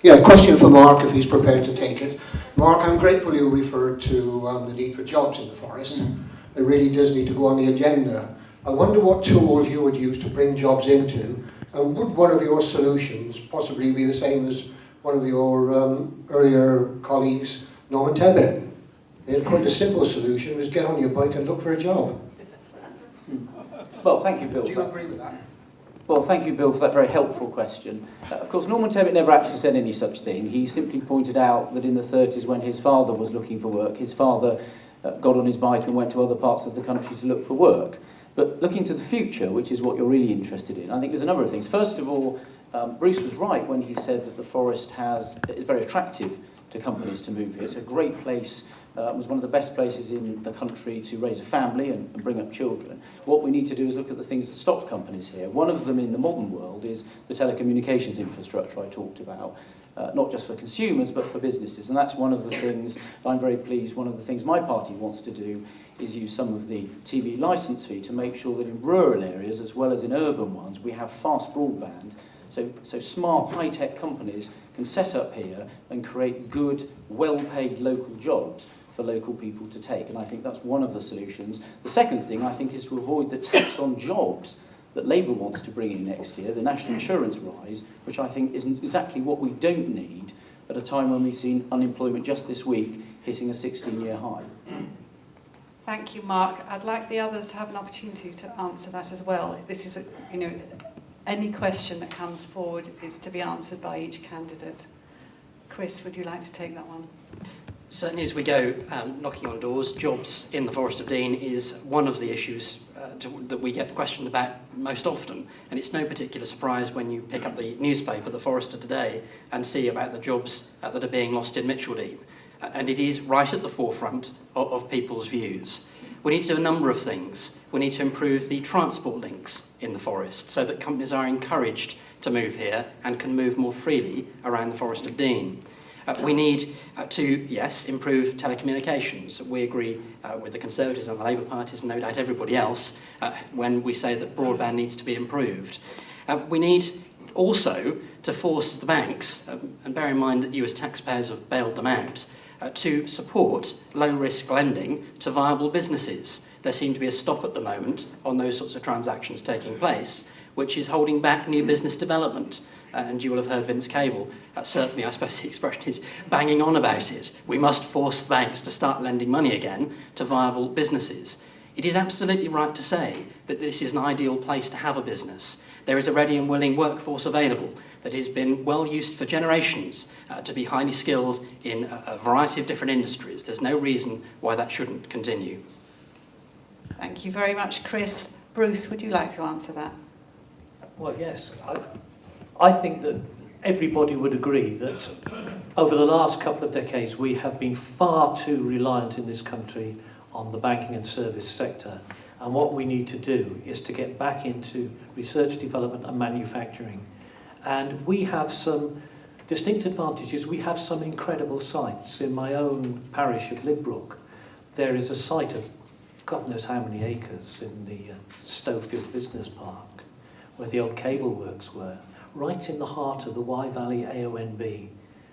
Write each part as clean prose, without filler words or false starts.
Yeah, a question for Mark, if he's prepared to take it. Mark, I'm grateful you referred to the need for jobs in the forest. It really does need to go on the agenda. I wonder what tools you would use to bring jobs into, and would one of your solutions possibly be the same as one of your earlier colleagues, Norman Tebbit? It's quite a simple solution, is get on your bike and look for a job. Well, thank you, Bill. Do you agree with that? Well, thank you, Bill, for that very helpful question. Of course, Norman Tebbit never actually said any such thing. He simply pointed out that in the 30s, when his father was looking for work, his father got on his bike and went to other parts of the country to look for work. But looking to the future, which is what you're really interested in, I think there's a number of things. First of all, Bruce was right when he said that the forest is very attractive to companies to move here. It's a great place. It was one of the best places in the country to raise a family and bring up children. What we need to do is look at the things that stop companies here. One of them in the modern world is the telecommunications infrastructure I talked about, not just for consumers but for businesses. And that's one of the things I'm very pleased, one of the things my party wants to do is use some of the TV licence fee to make sure that in rural areas as well as in urban ones we have fast broadband. So smart, high-tech companies can set up here and create good, well-paid local jobs for local people to take. And I think that's one of the solutions. The second thing, I think, is to avoid the tax on jobs that Labour wants to bring in next year, the national insurance rise, which I think isn't exactly what we don't need at a time when we've seen unemployment just this week hitting a 16-year high. Thank you, Mark. I'd like the others to have an opportunity to answer that as well. This is, any question that comes forward is to be answered by each candidate. Chris, would you like to take that one? Certainly as we go knocking on doors, jobs in the Forest of Dean is one of the issues that we get questioned about most often. And it's no particular surprise when you pick up the newspaper, The Forester Today, and see about the jobs that are being lost in Mitcheldean. And it is right at the forefront of people's views. We need to do a number of things. We need to improve the transport links in the forest so that companies are encouraged to move here and can move more freely around the Forest of Dean. We need to, yes, improve telecommunications. We agree with the Conservatives and the Labour parties and no doubt everybody else when we say that broadband needs to be improved. We need also to force the banks, and bear in mind that you as taxpayers have bailed them out, to support low-risk lending to viable businesses. There seems to be a stop at the moment on those sorts of transactions taking place, which is holding back new business development. And you will have heard Vince Cable, certainly I suppose the expression is banging on about it. We must force banks to start lending money again to viable businesses. It is absolutely right to say that this is an ideal place to have a business. There is a ready and willing workforce available that has been well used for generations to be highly skilled in a variety of different industries. There's no reason why that shouldn't continue. Thank you very much, Chris. Bruce, would you like to answer that? Well, yes. I think that everybody would agree that over the last couple of decades we have been far too reliant in this country on the banking and service sector, and what we need to do is to get back into research, development and manufacturing. And we have some distinct advantages. We have some incredible sites. In my own parish of Lidbrook, there is a site of God knows how many acres in the Stowfield Business Park where the old cable works were, right in the heart of the Wye Valley AONB,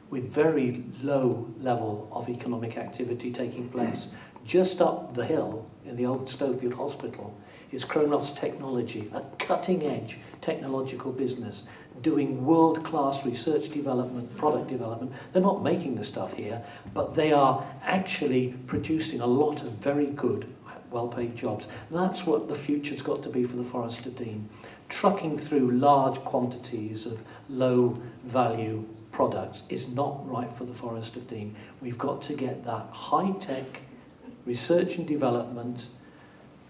with very low level of economic activity taking place. Just up the hill in the old Stowfield Hospital is Kronos Technology, a cutting-edge technological business doing world-class research development, product development. They're not making the stuff here, but they are actually producing a lot of very good, well-paid jobs. And that's what the future's got to be for the Forest of Dean. Trucking through large quantities of low-value products is not right for the Forest of Dean. We've got to get that high-tech research and development,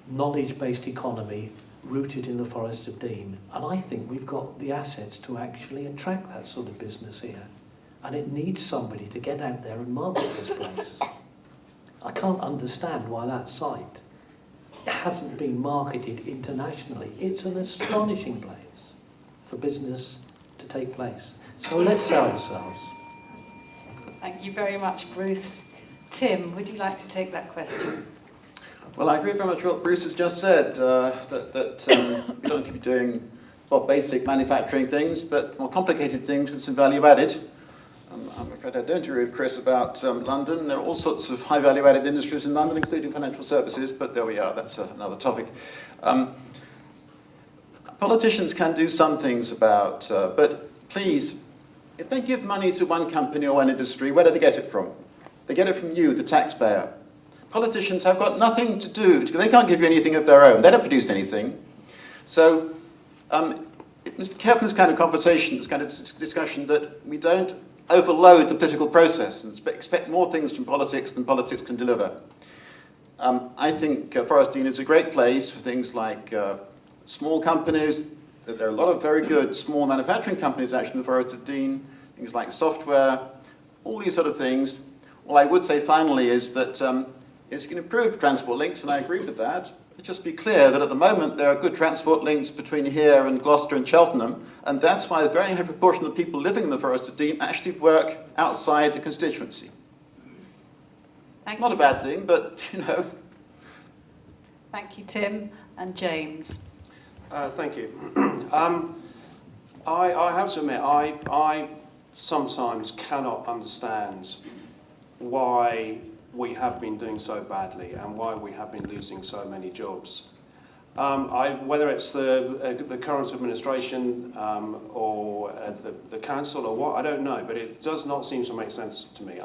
knowledge-based economy rooted in the Forest of Dean. And I think we've got the assets to actually attract that sort of business here. And it needs somebody to get out there and market this place. I can't understand why that site hasn't been marketed internationally. It's an astonishing place for business to take place. So let's sell ourselves. Thank you very much, Bruce. Tim, would you like to take that question? Well, I agree very much with what Bruce has just said, that we don't need to be doing basic manufacturing things, but more complicated things with some value added. I'm afraid I don't agree with Chris about London. There are all sorts of high value added industries in London, including financial services, but there we are, that's another topic. Politicians can do some things about, but please, if they give money to one company or one industry, where do they get it from? They get it from you, the taxpayer. Politicians have got nothing to do, they can't give you anything of their own, they don't produce anything. So, be careful in this kind of conversation, this kind of discussion, that we don't overload the political process and expect more things from politics than politics can deliver. I think Forest Dean is a great place for things like small companies. There are a lot of very good small manufacturing companies actually in the Forest of Dean, things like software, all these sort of things. All I would say finally is that you can improve transport links, and I agree with that. But just be clear that at the moment there are good transport links between here and Gloucester and Cheltenham, and that's why a very high proportion of people living in the Forest of Dean actually work outside the constituency. Thank Not you. a bad thing, but you know. Thank you, Tim. And James. Thank you. I have to admit, I sometimes cannot understand why we have been doing so badly and why we have been losing so many jobs. Whether it's the current administration or the council or what, I don't know, but it does not seem to make sense to me.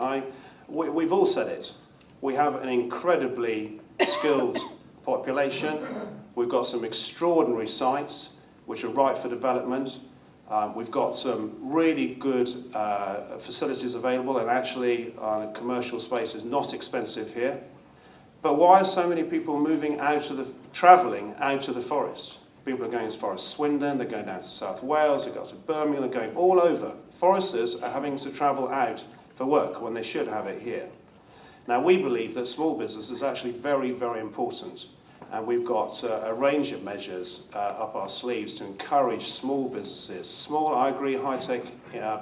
We've all said it. We have an incredibly skilled population. We've got some extraordinary sites which are ripe for development. We've got some really good facilities available, and actually commercial space is not expensive here. But why are so many people moving travelling out of the forest? People are going as far as Swindon, they're going down to South Wales, they've got to Birmingham, they're going all over. Foresters are having to travel out for work when they should have it here. Now, we believe that small business is actually very, very important. And we've got a range of measures up our sleeves to encourage small businesses. Small, I agree, high-tech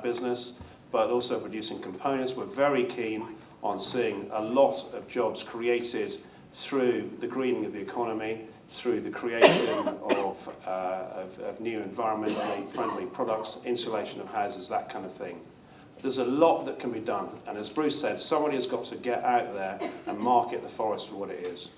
business, but also producing components. We're very keen on seeing a lot of jobs created through the greening of the economy, through the creation of new environmentally friendly products, insulation of houses, that kind of thing. There's a lot that can be done. And as Bruce said, somebody has got to get out there and market the forest for what it is.